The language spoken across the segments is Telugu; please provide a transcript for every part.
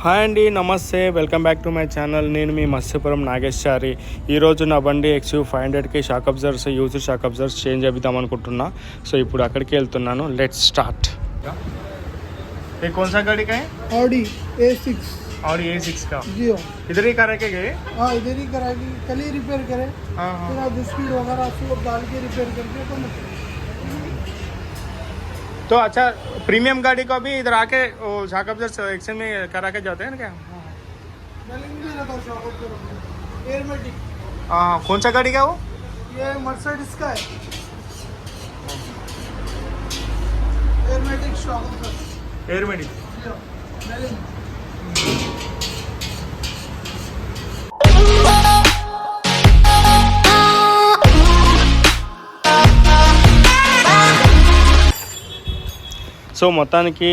హాయ్ అండి, నమస్తే. Welcome back to my channel. నేను మీ మత్స్యపురం నాగేశ్వరి. ఈరోజు నా బండి XUV500కి shock absorbers, used shock observers change చేద్దాం అనుకుంటున్నా. సో ఇప్పుడు అక్కడికి వెళ్తున్నాను. Let's start. ये कौन सा गाड़ी का है? Audi A6। ऑडी A6 का जी हो। इधर ही करा के गए? हाँ, इधर ही कराएगी। कल ही रिपेयर करे। हाँ फिर आप स्पीड वगैरह सब डाल के रिपेयर करके तो अच्छा, प्रीमियम गाड़ी को भी इधर आके वो शॉक अब्जर्वर्स एक्शन में करा के जाते हैं ना क्या? एयरमेटिक। हाँ, कौन सा गाड़ी का वो? ये मर्सिडीज का है, एयरमेटिक शॉक अब्जर्वर। एयरमेटिक। సో మొత్తానికి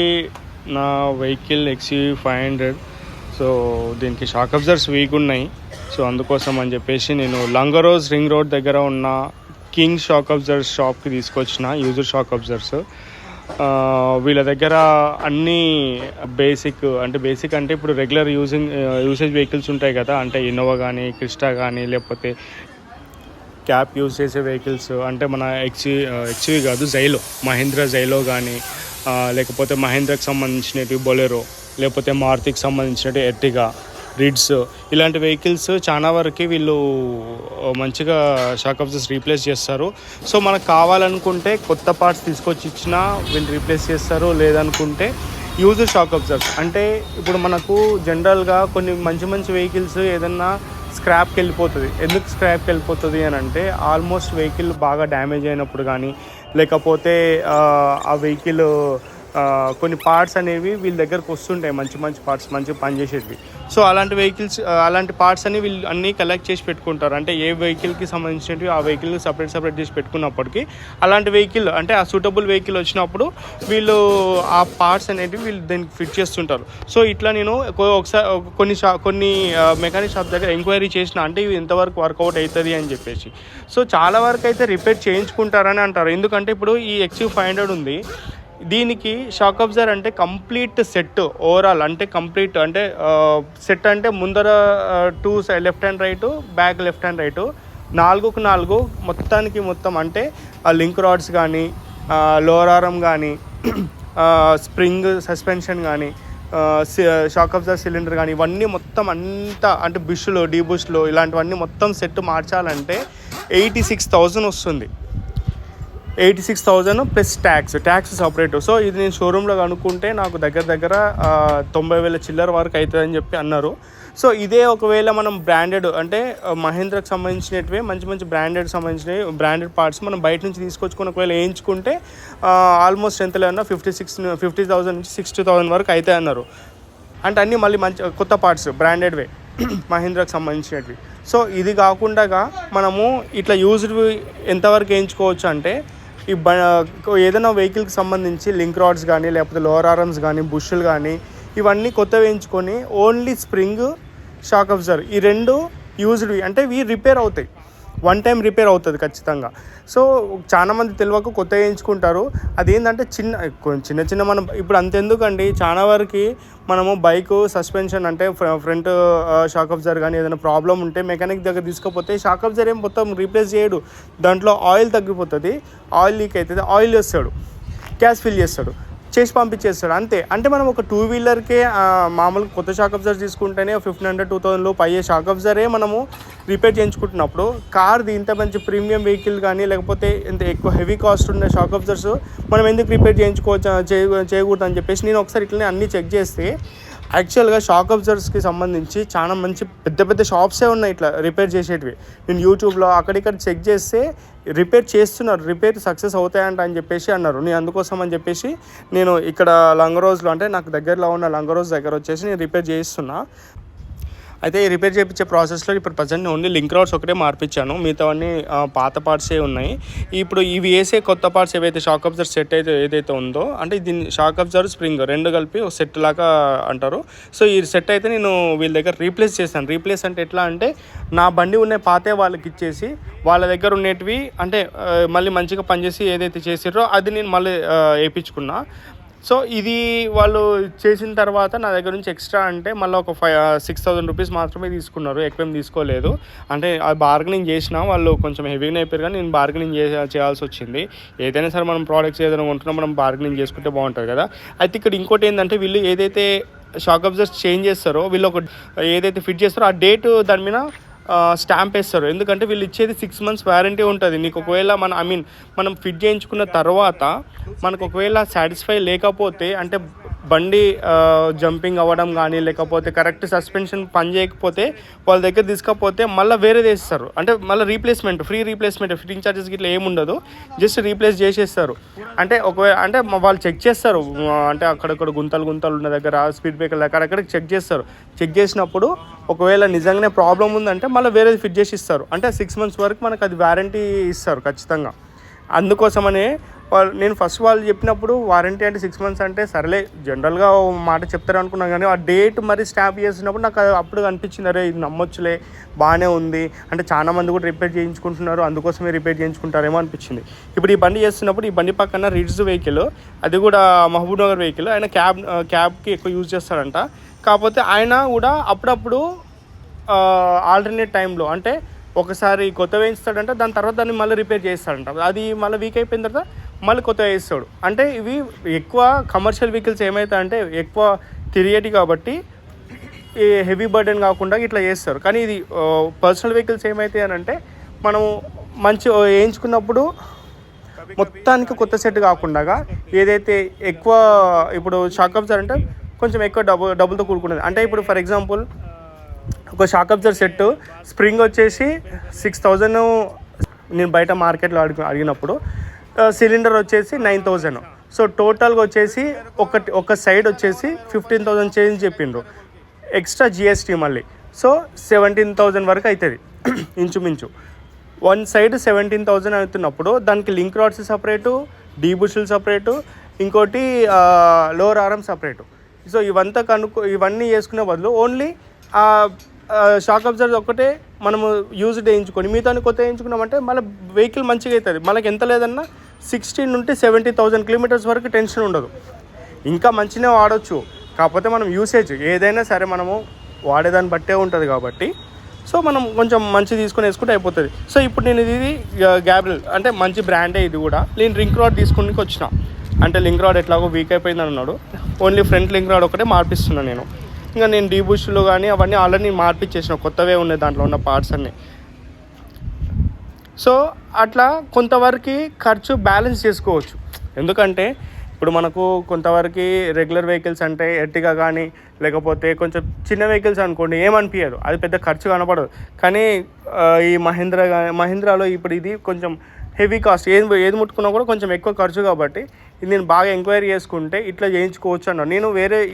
నా వెహికల్ XUV500, సో దీనికి షాక్ అబ్జర్వర్స్ వీక్ ఉన్నాయి. సో అందుకోసం అని చెప్పేసి నేను లంగరోజ్ రింగ్ రోడ్ దగ్గర ఉన్న కింగ్ షాక్ అబ్జర్వర్స్ షాప్కి తీసుకొచ్చిన యూజర్ షాక్ అబ్జర్వర్స్. వీళ్ళ దగ్గర అన్నీ బేసిక్ అంటే ఇప్పుడు రెగ్యులర్ యూసేజ్ వెహికల్స్ ఉంటాయి కదా, అంటే ఇన్నోవా కానీ, క్రిస్టా కానీ, లేకపోతే క్యాప్ యూజ్ చేసే వెహికల్స్, అంటే మన XUV కాదు, జైలో, మహీంద్రా జైలో కానీ, లేకపోతే మహీంద్రాకి సంబంధించినవి బొలెరో, లేకపోతే మారుతికి సంబంధించినవి ఎర్టిగా, రిడ్స్, ఇలాంటి వెహికల్స్ చాలా వరకు వీళ్ళు మంచిగా షాక్ అబ్జర్వర్స్ రీప్లేస్ చేస్తారు. సో మనకు కావాలనుకుంటే కొత్త పార్ట్స్ తీసుకొచ్చి ఇచ్చినా వీళ్ళు రీప్లేస్ చేస్తారు. లేదనుకుంటే యూజ్డ్ షాక్ అబ్జర్వర్స్, అంటే ఇప్పుడు మనకు జనరల్గా కొన్ని మంచి వెహికల్స్ ఏదన్నా స్క్రాప్కి వెళ్ళిపోతుంది. ఎందుకు స్క్రాప్కి వెళ్ళిపోతుంది అని అంటే, ఆల్మోస్ట్ వెహికల్ బాగా డ్యామేజ్ అయినప్పుడు కానీ, లేకపోతే ఆ వెహికల్ కొన్ని పార్ట్స్ అనేవి వీళ్ళ దగ్గరకు వస్తుంటాయి, మంచి పార్ట్స్, మంచిగా పనిచేసేటివి. సో అలాంటి వెహికల్స్, అలాంటి పార్ట్స్ అని వీళ్ళు అన్నీ కలెక్ట్ చేసి పెట్టుకుంటారు. అంటే ఏ వెహికల్కి సంబంధించినవి ఆ వెహికల్ సపరేట్ చేసి పెట్టుకున్నప్పటికీ, అలాంటి వెహికల్ అంటే ఆ సూటబుల్ వెహికల్ వచ్చినప్పుడు వీళ్ళు ఆ పార్ట్స్ అనేవి వీళ్ళు దీనికి ఫిట్ చేస్తుంటారు. సో ఇట్లా నేను ఒకసారి కొన్ని మెకానిక్ షాప్ దగ్గర ఎంక్వైరీ చేసిన, అంటే ఇవి ఎంతవరకు వర్కౌట్ అవుతుంది అని చెప్పేసి. సో చాలా వరకు అయితే రిపేర్ చేయించుకుంటారని అంటారు. ఎందుకంటే ఇప్పుడు ఈ XUV500 ఉంది, దీనికి షాక్ అబ్జర్వర్ అంటే కంప్లీట్ సెట్, ఓవరాల్ అంటే కంప్లీట్ అంటే సెట్ అంటే ముందర 2 left hand right, back left hand right, 4కు 4 మొత్తం అంటే ఆ లింక్ రాడ్స్ కానీ, లోవర్ ఆర్మ్ కానీ, స్ప్రింగ్ సస్పెన్షన్ కానీ, షాక్ అబ్జర్వర్ సిలిండర్ కానీ, ఇవన్నీ మొత్తం అంతా అంటే బుష్లు, డీబుష్లు, ఇలాంటివన్నీ మొత్తం సెట్ మార్చాలంటే 86,000 వస్తుంది. 86,000 ప్లస్ ట్యాక్స్ సపరేట్. సో ఇది నేను షోరూంలో కనుక్కుంటే నాకు దగ్గర 90,000 చిల్లర వరకు అవుతుందని చెప్పి అన్నారు. సో ఇదే ఒకవేళ మనం బ్రాండెడ్ అంటే మహీంద్రాకి సంబంధించినవి మంచి బ్రాండెడ్ పార్ట్స్ మనం బయట నుంచి తీసుకొచ్చుకొని ఒకవేళ వేయించుకుంటే ఆల్మోస్ట్ ఎంత లేదన్నా 50,000 నుంచి 60,000 వరకు అవుతాయి అన్నారు. అంటే అన్నీ మళ్ళీ మంచి కొత్త పార్ట్స్ బ్రాండెడ్వే మహీంద్రాకి సంబంధించినవి. సో ఇది కాకుండా మనము ఇట్లా యూజ్డ్ ఎంతవరకు వేయించుకోవచ్చు అంటే, ఏదైనా వెహికల్కి సంబంధించి లింక్ రాడ్స్ కానీ, లేకపోతే లోవర్ ఆర్మ్స్ కానీ, బుష్లు కానీ, ఇవన్నీ కొత్త వేయించుకొని ఓన్లీ స్ప్రింగ్, షాక్ అబ్జర్వర్ ఈ 2 యూజ్డ్వి అంటే ఇవి రిపేర్ అవుతాయి, 1 టైం రిపేర్ అవుతుంది ఖచ్చితంగా. సో చాలామంది తెలియక కొత్త వేయించుకుంటారు. అదేంటంటే చిన్న మనం ఇప్పుడు అంతెందుకండి, చాలా వరకు మనము బైక్ సస్పెన్షన్ అంటే ఫ్రంట్ షాక్ అబ్జర్వర్ కానీ ఏదైనా ప్రాబ్లం ఉంటే మెకానిక్ దగ్గర తీసుకపోతే షాక్ అబ్జర్వర్ ఏం మొత్తం రీప్లేస్ చేయడు, దాంట్లో ఆయిల్ తగ్గిపోతుంది, ఆయిల్ లీక్ అవుతుంది, ఆయిల్ వేస్తాడు, గ్యాస్ ఫిల్ చేసి పంపించేస్తాడు అంతే. అంటే మనం ఒక 2 వీలర్కే మామూలుగా కొత్త షాక్ అబ్జర్వర్ తీసుకుంటేనే 1,500-2,000 లోపు అయ్యే షాక్ అబ్జర్వరే మనము రిపేర్ చేయించుకుంటున్నప్పుడు, కార్ది ఇంత మంచి ప్రీమియం వెహికల్ కానీ, లేకపోతే ఇంత ఎక్కువ హెవీ కాస్ట్ ఉన్న షాక్ అబ్జర్వర్స్ మనం ఎందుకు రిపేర్ చేయకూడదు అని చెప్పేసి నేను ఒకసారి ఇట్లనే అన్నీ చెక్ చేస్తే, యాక్చువల్గా షాక్ అబ్జర్వర్స్కి సంబంధించి చాలా మంచి పెద్ద షాప్సే ఉన్నాయి ఇట్లా రిపేర్ చేసేటివి. నేను యూట్యూబ్లో అక్కడిక్కడ చెక్ చేస్తే రిపేర్ సక్సెస్ అవుతాయంట అని చెప్పేసి అన్నారు. నేను అందుకోసం అని చెప్పేసి నేను ఇక్కడ లంగరోజ్లో, అంటే నాకు దగ్గరలో ఉన్న లంగరోజ్ దగ్గర వచ్చేసి నేను రిపేర్ చేయిస్తున్నా. అయితే ఈ రిపేర్ చేయించే ప్రాసెస్లో ఇప్పుడు ప్రజెంట్ ఓన్లీ లింక్ రాడ్స్ ఒకటే మార్పించాను, మిగతావన్నీ పాత పార్ట్సే ఉన్నాయి. ఇప్పుడు ఇవి వేసే కొత్త పార్ట్స్ ఏవైతే షాక్ అబ్జర్వర్ సెట్ ఏదైతే ఉందో, అంటే దీన్ని షాక్ అబ్జర్వర్ స్ప్రింగ్ 2 కలిపి ఒక సెట్ లాగా అంటారు. సో ఈ సెట్ అయితే నేను వీళ్ళ దగ్గర రీప్లేస్ చేశాను. రీప్లేస్ అంటే ఎట్లా అంటే, నా బండి ఉన్న పాతే వాళ్ళకి ఇచ్చేసి వాళ్ళ దగ్గర ఉండేటివి అంటే మళ్ళీ మంచిగా పనిచేసి ఏదైతే చేసిర్రో అది నేను మళ్ళీ వేయించుకున్నా. సో ఇది వాళ్ళు చేసిన తర్వాత నా దగ్గర నుంచి ఎక్స్ట్రా అంటే మళ్ళీ ఒక 6,000 రూపీస్ మాత్రమే తీసుకున్నారు, ఎక్కువేం తీసుకోలేదు. అంటే అది బార్గెనింగ్ చేసినా వాళ్ళు కొంచెం హెవీగా అయిపోయారు, కానీ నేను బార్గెనింగ్ చేయాల్సి వచ్చింది. ఏదైనా సరే మనం ప్రోడక్ట్స్ ఏదైనా కొంటున్నా మనం బార్గెనింగ్ చేసుకుంటే బాగుంటుంది కదా. అయితే ఇక్కడ ఇంకోటి ఏంటంటే వీళ్ళు ఏదైతే షాక్ అబ్జర్వర్స్ చేంజ్ చేస్తారో, వీళ్ళు ఒక ఏదైతే ఫిట్ చేస్తారో ఆ డేట్ దాని మీద స్టాంప్ వేస్తారు. ఎందుకంటే వీళ్ళు ఇచ్చేది 6 months వారంటీ ఉంటుంది. నీకు ఒకవేళ మనం ఫిట్ చేయించుకున్న తర్వాత మనకు ఒకవేళ సాటిస్ఫై లేకపోతే, అంటే బండి జంపింగ్ అవ్వడం కానీ లేకపోతే కరెక్ట్ సస్పెన్షన్ పని చేయకపోతే వాళ్ళ దగ్గర తీసుకపోతే మళ్ళీ వేరేది వేస్తారు. అంటే మళ్ళీ replacement, free replacement, fitting charges ఇట్లా ఏముండదు, జస్ట్ రీప్లేస్ చేసేస్తారు. అంటే ఒకవేళ అంటే వాళ్ళు చెక్ చేస్తారు, అంటే అక్కడక్కడ గుంతలు ఉన్న దగ్గర స్పీడ్ బ్రేకర్ అక్కడక్కడ చెక్ చేస్తారు. చెక్ చేసినప్పుడు ఒకవేళ నిజంగానే ప్రాబ్లం ఉందంటే మళ్ళీ వేరేది ఫిట్ చేసి ఇస్తారు. అంటే 6 months వరకు మనకు అది వారంటీ ఇస్తారు ఖచ్చితంగా. అందుకోసమనే నేను ఫస్ట్ వాళ్ళు చెప్పినప్పుడు వారంటీ అంటే 6 months అంటే సరేలే జనరల్గా మాట చెప్తారు అనుకున్నాను, కానీ ఆ డేట్ మరి స్టాంప్ చేసినప్పుడు నాకు అప్పుడు అనిపించింది, అరే ఇది నమ్మొచ్చులే, బాగానే ఉంది, అంటే చాలా మంది కూడా రిపేర్ చేయించుకుంటున్నారు, అందుకోసమే రిపేర్ చేయించుకుంటారేమో అనిపించింది. ఇప్పుడు ఈ బండి చేస్తున్నప్పుడు ఈ బండి పక్కన రిడ్జ్ వెహికల్, అది కూడా మహబూబ్ నగర్ వెహికల్, ఆయన క్యాబ్కి ఎక్కువ యూజ్ చేస్తారంట. కాకపోతే ఆయన కూడా అప్పుడప్పుడు ఆల్టర్నేట్ టైంలో అంటే ఒకసారి కొత్త వేయిస్తాడంట, దాని తర్వాత దాన్ని మళ్ళీ రిపేర్ చేస్తాడంట. అది మళ్ళీ వీక్ అయిపోయిన తర్వాత మళ్ళీ కొత్త వేయిస్తాడు. అంటే ఇవి ఎక్కువ కమర్షియల్ వెహికల్స్ ఏమవుతాయంటే ఎక్కువ తిరిగేటి కాబట్టి ఈ హెవీ బర్డెన్ కాకుండా ఇట్లా చేస్తారు. కానీ ఇది పర్సనల్ వెహికల్స్ ఏమవుతాయి అని అంటే మనం మంచి వేయించుకున్నప్పుడు మొత్తానికి కొత్త సెట్ కాకుండా ఏదైతే ఎక్కువ ఇప్పుడు షాక్ అబ్జర్వర్ అంటే కొంచెం ఎక్కువ డబ్బులతో కూడుకున్నది. అంటే ఇప్పుడు ఫర్ ఎగ్జాంపుల్ ఒక షాక్ అబ్జర్వర్ సెట్ స్ప్రింగ్ వచ్చేసి 6,000 నేను బయట మార్కెట్లో అడిగినప్పుడు, సిలిండర్ వచ్చేసి 9,000. సో టోటల్గా వచ్చేసి ఒక సైడ్ వచ్చేసి 15,000 చేంజ్ చెప్పిండ్రు, ఎక్స్ట్రా జిఎస్టీ మళ్ళీ. సో 17,000 వరకు అవుతుంది ఇంచుమించు. వన్ సైడ్ 17,000 అవుతున్నప్పుడు దానికి లింక్ రాడ్స్ సపరేటు, డీ బుషులు సపరేటు, ఇంకోటి లోవర్ ఆర్మ్ సపరేటు. సో ఇవన్నీ చేసుకునే బదులు ఓన్లీ షాక్ అబ్జర్వర్ ఒక్కటే మనము యూజ్ వేయించుకొని మిగతా కొత్త వేయించుకున్నామంటే మళ్ళీ వెహికల్ మంచిగా అవుతుంది. మనకి ఎంత లేదన్నా 16,000 నుండి 70,000 కిలోమీటర్స్ వరకు టెన్షన్ ఉండదు. ఇంకా మంచిగా వాడచ్చు. కాకపోతే మనం యూసేజ్ ఏదైనా సరే మనము వాడేదాన్ని బట్టే ఉంటుంది కాబట్టి సో మనం కొంచెం మంచి తీసుకొని వేసుకుంటే అయిపోతుంది. సో ఇప్పుడు నేను ఇది గ్యాబ్రియల్ అంటే మంచి బ్రాండే, ఇది కూడా నేను లింక్ రాడ్ తీసుకుని వచ్చిన. అంటే లింక్ రాడ్ ఎట్లాగో వీక్ అయిపోయింది అన్నాడు, ఓన్లీ ఫ్రంట్ లింక్ రాడ్ ఒకటే మార్పిస్తున్నాను నేను. ఇంకా నేను డీబుష్లు కానీ అవన్నీ ఆల్రెడీ మార్పిచ్చేసిన, కొత్తవే ఉన్నాయి దాంట్లో ఉన్న పార్ట్స్ అన్నీ. సో అట్లా కొంతవరకు ఖర్చు బ్యాలెన్స్ చేసుకోవచ్చు. ఎందుకంటే ఇప్పుడు మనకు కొంతవరకు రెగ్యులర్ వెహికల్స్ అంటే ఎర్టిగా కానీ లేకపోతే కొంచెం చిన్న వెహికల్స్ అనుకోండి ఏమనిపించదు, అది పెద్ద ఖర్చు కనపడదు. కానీ ఈ మహీంద్రాలో ఇప్పుడు ఇది కొంచెం హెవీ కాస్ట్, ఏది ముట్టుకున్నా కూడా కొంచెం ఎక్కువ ఖర్చు కాబట్టి ఇది నేను బాగా ఎంక్వైరీ చేసుకుంటే ఇట్లా చేయించుకోవచ్చు అన్నాను. నేను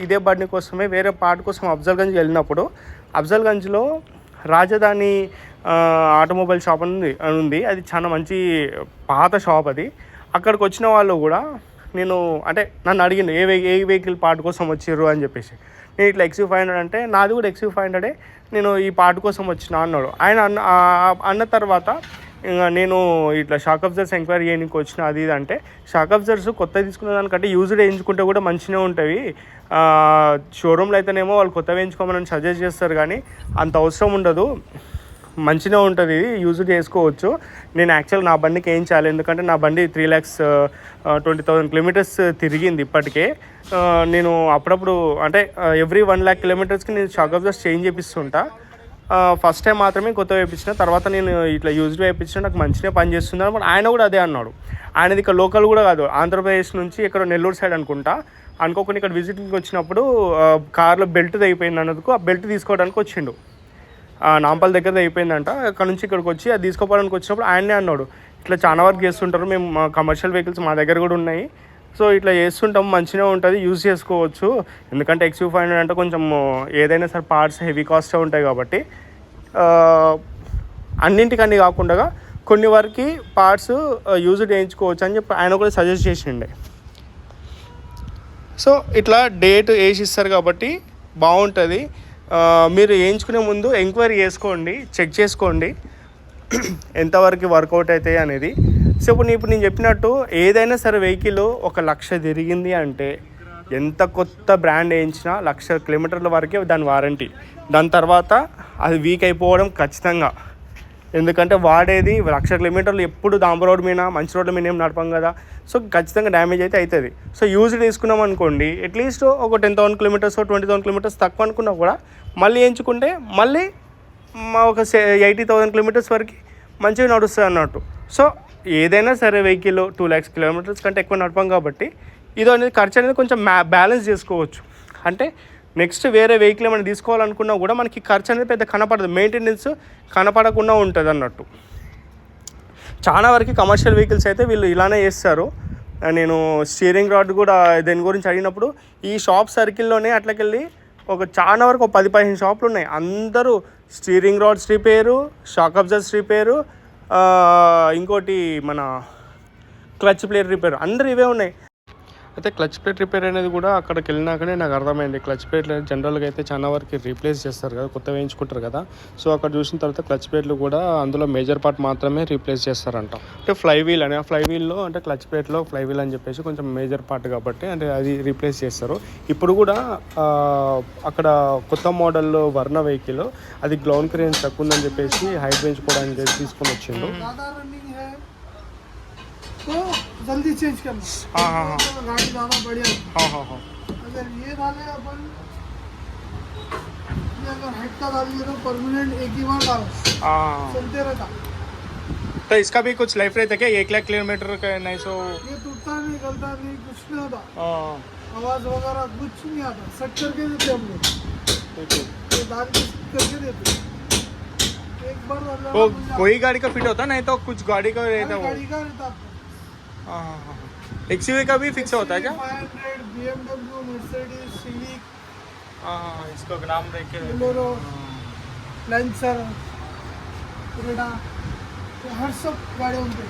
ఇదే బండి కోసమే వేరే పార్ట్ కోసం అఫ్జల్గంజ్ వెళ్ళినప్పుడు, అఫ్జల్గంజ్లో రాజధాని ఆటోమొబైల్ షాప్ ఉంది. అది చాలా మంచి పాత షాప్ అది. అక్కడికి వచ్చిన వాళ్ళు కూడా నేను అంటే నన్ను అడిగిండు ఏ వెహికల్ పార్ట్ కోసం వచ్చిర్రు అని చెప్పేసి. నేను ఇట్లా XUV500 అంటే నాది కూడా XUV500, నేను ఈ పార్ట్ కోసం వచ్చిన అన్నాడు. ఆయన అన్న తర్వాత ఇంకా నేను ఇట్లా షాక్ అబ్జర్వర్స్ ఎంక్వైరీ చేయడానికి వచ్చిన అది ఇది అంటే, షాక్ అబ్జర్వర్స్ కొత్త తీసుకునే దానికంటే యూజ్డ్ వేయించుకుంటే కూడా మంచిగా ఉంటుంది. షోరూమ్లో అయితేనేమో వాళ్ళు కొత్త వేయించుకోమని సజెస్ట్ చేస్తారు, కానీ అంత అవసరం ఉండదు, మంచిగా ఉంటుంది, యూజ్ చేసుకోవచ్చు. నేను యాక్చువల్ నా బండికి ఏం చేయాలి, ఎందుకంటే నా బండి 3,20,000 కిలోమీటర్స్ తిరిగింది ఇప్పటికే. నేను అప్పుడప్పుడు అంటే ఎవ్రీ 1,00,000 కిలోమీటర్స్కి నేను షాక్ అబ్జర్వర్స్ చేంజ్ చేపిస్తుంటా. ఫస్ట్ టైం మాత్రమే కొత్త వేయించిన, తర్వాత నేను ఇట్లా యూజ్డ్ వేయించిన, నాకు మంచిగా పని చేస్తుంది అని ఆయన కూడా అదే అన్నాడు. ఆయనది ఇక్కడ లోకల్ కూడా కాదు, ఆంధ్రప్రదేశ్ నుంచి ఇక్కడ నెల్లూరు సైడ్ అనుకుంటా. అనుకోకుండా ఇక్కడ విజిటింగ్కి వచ్చినప్పుడు కార్లో బెల్ట్ అయిపోయింది అన్నందుకు ఆ బెల్ట్ తీసుకోవడానికి వచ్చిండు. నాంపల్ దగ్గర అయిపోయిందంట, అక్కడ నుంచి ఇక్కడికి వచ్చి అది తీసుకోవడానికి వచ్చినప్పుడు ఆయనే అన్నాడు, ఇట్లా చాలా వర్క్ చేస్తుంటారు, మేము కమర్షియల్ వెహికల్స్ మా దగ్గర కూడా ఉన్నాయి, సో ఇట్లా చేస్తుంటాం, మంచిగా ఉంటుంది, యూజ్ చేసుకోవచ్చు. ఎందుకంటే XUV500 అంటే కొంచెం ఏదైనా సరే పార్ట్స్ హెవీ కాస్టే ఉంటాయి కాబట్టి అన్నింటికన్నీ కాకుండా కొన్ని వరకు పార్ట్స్ యూజ్ చేయించుకోవచ్చు అని చెప్పి ఆయన కూడా సజెస్ట్ చేసిండే. సో ఇట్లా డేట్ వేసి ఇస్తారు కాబట్టి బాగుంటుంది. మీరు వేయించుకునే ముందు ఎంక్వైరీ చేసుకోండి, చెక్ చేసుకోండి ఎంతవరకు వర్కౌట్ అవుతాయి అనేది. సో ఇప్పుడు నేను చెప్పినట్టు ఏదైనా సరే వెహికల్ 1,00,000 తిరిగింది అంటే ఎంత కొత్త బ్రాండ్ వేయించినా 1,00,000 కిలోమీటర్ల వరకే దాని వారంటీ. దాని తర్వాత అది వీక్ అయిపోవడం ఖచ్చితంగా. ఎందుకంటే వాడేది 1,00,000 కిలోమీటర్లు ఎప్పుడు దాంబ రోడ్ మీద మంచి రోడ్ల మీద ఏం నడపం కదా. సో ఖచ్చితంగా డ్యామేజ్ అయితే అవుతుంది. సో యూజ్ తీసుకున్నాం అనుకోండి, అట్లీస్ట్ ఒక 10,000 కిలోమీటర్స్ 20,000 కిలోమీటర్స్ తక్కువ అనుకున్నా కూడా మళ్ళీ ఎంచుకుంటే మళ్ళీ ఒక 80,000 కిలోమీటర్స్ వరకు మంచిగా నడుస్తుంది అన్నట్టు. సో ఏదైనా సరే వెహికల్ 2,00,000 కిలోమీటర్స్ కంటే ఎక్కువ నడపం కాబట్టి ఇది అనేది ఖర్చు అనేది కొంచెం బ్యాలెన్స్ చేసుకోవచ్చు. అంటే నెక్స్ట్ వేరే వెహికల్ ఏమైనా తీసుకోవాలనుకున్నా కూడా మనకి ఖర్చు అనేది పెద్ద కనపడదు, మెయింటెనెన్స్ కనపడకుండా ఉంటుంది అన్నట్టు. చాలా వరకు కమర్షియల్ వెహికల్స్ అయితే వీళ్ళు ఇలానే చేస్తారు. నేను స్టీరింగ్ రాడ్ కూడా దీని గురించి అడిగినప్పుడు ఈ షాప్ సర్కిల్లోనే అట్లకెళ్ళి ఒక చాలా వరకు ఒక 10-15 షాపులు ఉన్నాయి. అందరూ steering rods repair, shock absorbers repair, ఇంకోటి మన క్లచ్ ప్లేట్ రిపేర్, అందరూ ఇవే ఉన్నాయి. అయితే క్లచ్ ప్లేట్ రిపేర్ అనేది కూడా అక్కడికి వెళ్ళినాకనే నాకు అర్థమైంది. క్లచ్ ప్లేట్లు జనరల్గా అయితే చాలా వరకు రీప్లేస్ చేస్తారు కదా, కొత్త వేయించుకుంటారు కదా. సో అక్కడ చూసిన తర్వాత క్లచ్ ప్లేట్లు కూడా అందులో మేజర్ పార్ట్ మాత్రమే రీప్లేస్ చేస్తారంట. అంటే ఫ్లై వీల్ అని, ఆ ఫ్లై వీల్లో అంటే క్లచ్ ప్లేట్లో ఫ్లై వీల్ అని చెప్పేసి కొంచెం మేజర్ పార్ట్ కాబట్టి అంటే అది రీప్లేస్ చేస్తారు. ఇప్పుడు కూడా అక్కడ కొత్త మోడల్లో వర్ణ వెహికల్ అది గ్రౌండ్ క్లియరెన్స్ తక్కువ ఉందని చెప్పేసి హైట్ పెంచుకోవడానికి తీసుకొని వచ్చిండు. तो जल्दी चेंज करना। हाँ, तो गाड़ी ज़्यादा बढ़िया है। हाँ. अगर ये डाले अपन, ये अगर हेड का डालिए तो परमानेंट एक ही बार डालो, चलते रहता। तो इसका भी कुछ लाइफ रहता है क्या? 1,00,000 किलोमीटर का नहीं सो ये टूटता नहीं, गलता नहीं, कुछ नहीं होता। आवाज़ वगैरह कुछ नहीं आता। सेट करके देते हम लोग, ये डाल के सेट करके देते। एक बार वो कोई गाड़ी का फिट होता नहीं तो कुछ गाड़ी का रहता है वो। गाड़ी का रहता है। हाँ. XUV का भी फिक्स होता है क्या? 500, BMW, मर्सिडीज, सिविक, इसको नाम देख के बोलेरो, लैंसर, क्रेटा, हर सब गाड़ी उनके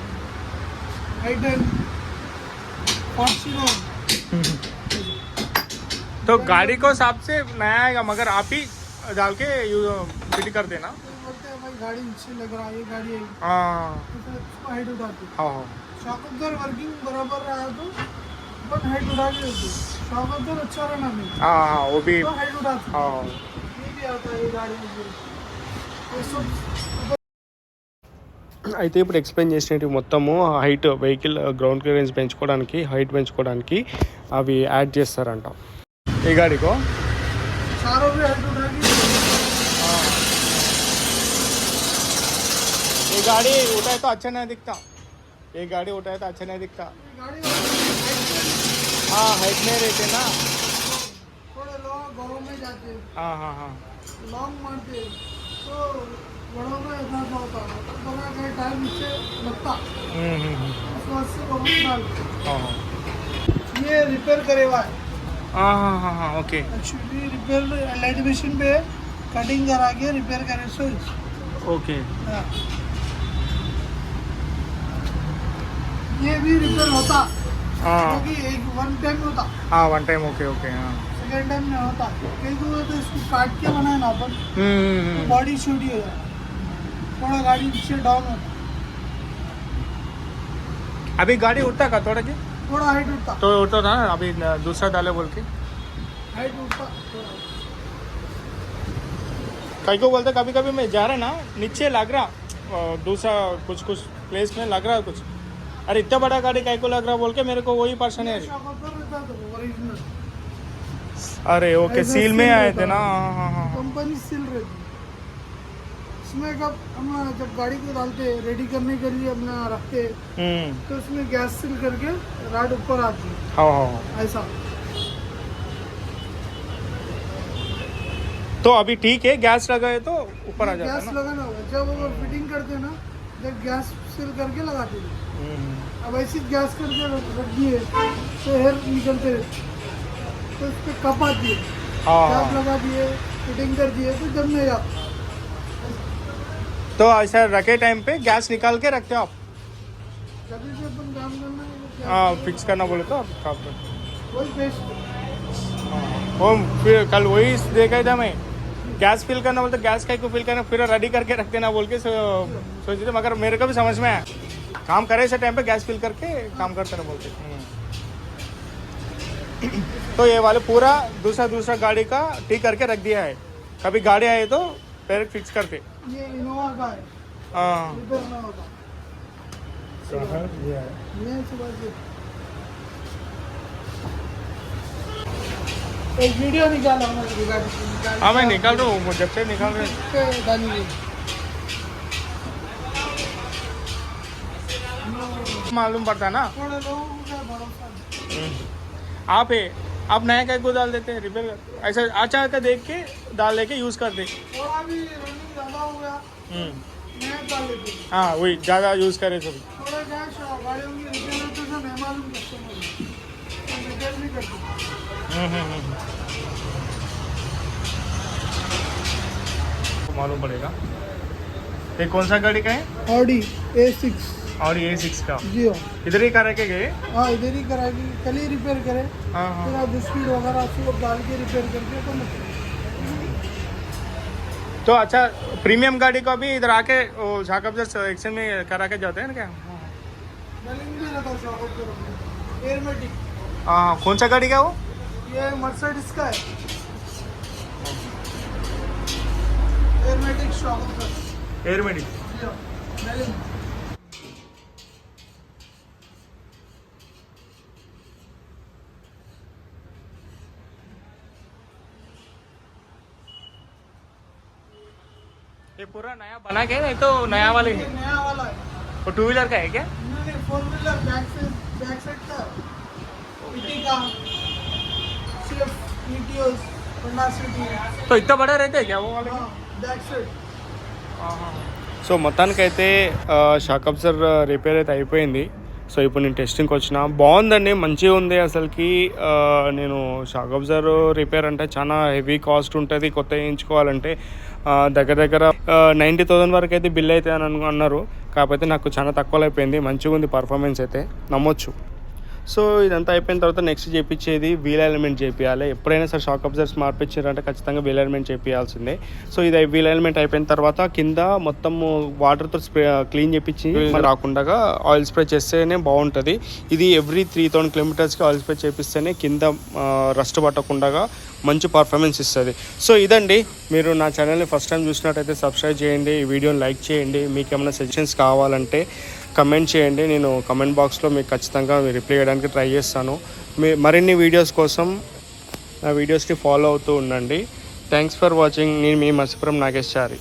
हाइडन, फॉर्च्यूनर। तो गाड़ी को हिसाब से नया आएगा मगर आप ही डाल के फिट कर देना। बोलते हैं भाई गाड़ी अच्छी लग रहा है, ये गाड़ी है, हाँ तो हाइट उठाते। हाँ. शॉक अब्जर वर्किंग बराबर रहा तो अपन हाइट उठा के देते। शॉक अब्जर अच्छा रहना नहीं हाँ वो भी तो हाइट उठाते। हाँ. ये भी आता है ये गाड़ी में, ये सब అయితే ఇప్పుడు ఎక్స్ప్లెయిన్ చేసినట్టు మొత్తము హైట్ వెహికల్ గ్రౌండ్ క్లియరెన్స్ పెంచుకోవడానికి హైట్ పెంచుకోవడానికి అవి యాడ్ చేస్తారంట ఈ గాడికో. चारों भी हाइट उठा के ये गाड़ी उठाए तो अच्छा नहीं दिखता, ये गाड़ी उठाए तो अच्छा नहीं दिखता. गाड़ी हाँ हाइट नहीं रहते ना. थोड़े लोग गाँव में जाते हैं, हाँ. लॉन्ग मारते हैं, तो बड़ों में ऐसा होता है तो बड़ा का टाइम नीचे लगता, उस वजह से बहुत डाल। ये रिपेयर करे हुआ है हाँ okay. Actually repair LED machine पे कटिंग करा के रिपेयर करे सो ओके. हाँ। ये भी रिपेयर होता क्योंकि एक वन टाइम होता, हाँ वन टाइम ओके. हाँ सेकेंड टाइम नहीं होता क्योंकि वो तो इसको काट के बनाए ना अपन, बॉडी छोटी हो जाए, थोड़ा गाड़ी नीचे डाउन होता, अभी गाड़ी उठता का थोड़ा की थोड़ा हाइट उठता, तो उठता था ना अभी दूसरा डाले बोल के हाइट उठता। कई को बोलते कभी कभी मैं जा रहा ना नीचे लग रहा दूसरा कुछ प्लेस में लग रहा कुछ, अरे इतना बड़ा गाड़ी कई को लग रहा बोल के मेरे को वही पर्सन है. ओरिजिनल अरे ओके सील में आए थे ना. हाँ. कंपनी सील रहती है इसमें। कब हम जब गाड़ी को डालते रेडी करने के लिए अपना रखते तो उसमें गैस सील करके राड ऊपर आती है। हाँ ऐसा तो अभी ठीक है गैस लगाए तो ऊपर आ जाता गैस है ना. लगाना होगा जब वो फिटिंग करते ना, जब गैस सील करके लगाते हैं। अब ऐसी गैस करके रख दिए तो हेयर निकलते रहते, तो उस पर कप आती है, गैस लगा दिए फिटिंग कर दिए तो जब नहीं जाता। तो ऐसा रखे टाइम पे गैस निकाल के रखते हो आप? जब भी अपन काम करना है तो हाँ फिक्स करना बोले तो आप काम कर. वही बेस्ट। वो फिर कल वही देखा था मैं, गैस फिल करना बोलते गैस का को फिल करना फिर रेडी करके रख देना बोल के सोच थे, मगर मेरे को भी समझ में आया काम करे ऐसे टाइम पे गैस फिल करके काम करते ना बोलते. तो ये वाले पूरा दूसरा गाड़ी का ठीक करके रख दिया है, कभी गाड़ी आए तो डायरेक्ट फिक्स करते। ये इनोवा का है, हाँ रिपेयर ना होता। ये सुबह से एक वीडियो निकाला हमारे गाड़ी। हाँ मैं निकाल रहा हूँ, जब से निकाल रहे हैं। डाली मालूम पड़ता ना। थोड़े लोगों का भरोसा आप नया कैक को डाल देते हैं, रिपेयर कर ऐसा अच्छा का देख के डाल लेके यूज़ कर दे। थोड़ा भी रनिंग ज़्यादा हो गया नया डाल लेते हैं। हाँ वही ज़्यादा यूज़ करे तो थोड़ा क्या गाड़ियों की रिपेयर होते हैं, मैं मालूम कस्टमर रिपेयर भी करते मालूम पड़ेगा। ये कौन सा गाड़ी का है? ऑडी A6 और ये 6 का जियो। इधर ही करा के गए। हाँ इधर ही कराएगी, कल ही रिपेयर करे। हाँ हाँ फिर आप स्पीड वगैरह सब डाल के रिपेयर करके तो तो अच्छा प्रीमियम गाड़ी को भी इधर आके शाकअप एक्सचेंज में करा के जाते हैं ना क्या? बैलेंस भी रहता शॉक एयरमेटिक। हाँ कौन सा गाड़ी का वो? ये मर्सिडीज का है, एयरमेटिक शॉक एयरमेटिक। ये पूरा नया बना के नहीं तो नया वाले है? नया वाला है। वो 2 व्हीलर का है क्या? नहीं 4 व्हीलर बैक साइड का ईटी का स्विफ्ट ईटीओस होंडा सिटी। तो इतना बड़ा रहता है क्या वो वाले? हाँ बैक साइड। సో మొత్తానికైతే షాక్ అబ్జర్ రిపేర్ అయితే అయిపోయింది. సో ఇప్పుడు నేను టెస్టింగ్కి వచ్చిన, బాగుందండి, మంచిగా ఉంది. అసలుకి నేను షాక్ అబ్జర్ రిపేర్ అంటే చాలా హెవీ కాస్ట్ ఉంటుంది కొత్త వేయించుకోవాలంటే. దగ్గర 90,000 వరకు అయితే బిల్ అయితే అని అన్నారు. కాకపోతే నాకు చాలా తక్కువలో అయిపోయింది, మంచిగా ఉంది పర్ఫార్మెన్స్ అయితే నమ్మొచ్చు. సో ఇదంతా అయిపోయిన తర్వాత నెక్స్ట్ చేయించేది వీల్ ఎలిమెంట్ చేయించాలి. ఎప్పుడైనా సరే షాక్ అబ్జర్స్ మార్పించారంటే ఖచ్చితంగా వీల్ ఎలిమెంట్ చేయించాల్సిందే. సో ఇది వీల్ ఎలిమెంట్ అయిపోయిన తర్వాత కింద మొత్తం వాటర్తో క్లీన్ చేయించి రాకుండా ఆయిల్ స్ప్రే చేస్తేనే బాగుంటుంది. ఇది ఎవ్రీ 3,000 కిలోమీటర్స్కి ఆయిల్ స్ప్రే చేపిస్తేనే కింద రస్ట్ పట్టకుండా మంచి పర్ఫార్మెన్స్ ఇస్తుంది. సో ఇదండి, మీరు నా ఛానల్ని ఫస్ట్ టైం చూసినట్టయితే సబ్స్క్రైబ్ చేయండి, ఈ వీడియోని లైక్ చేయండి. మీకు ఏమైనా సజెషన్స్ కావాలంటే కమెంట్ చేయండి, నేను కమెంట్ బాక్స్లో మీకు ఖచ్చితంగా రిప్లై చేయడానికి ట్రై చేస్తాను. మరిన్ని వీడియోస్ కోసం నా వీడియోస్ని ఫాలో అవుతూ ఉండండి. Thanks for watching. నేను మీ మసిపురం నాగేష్ చారి.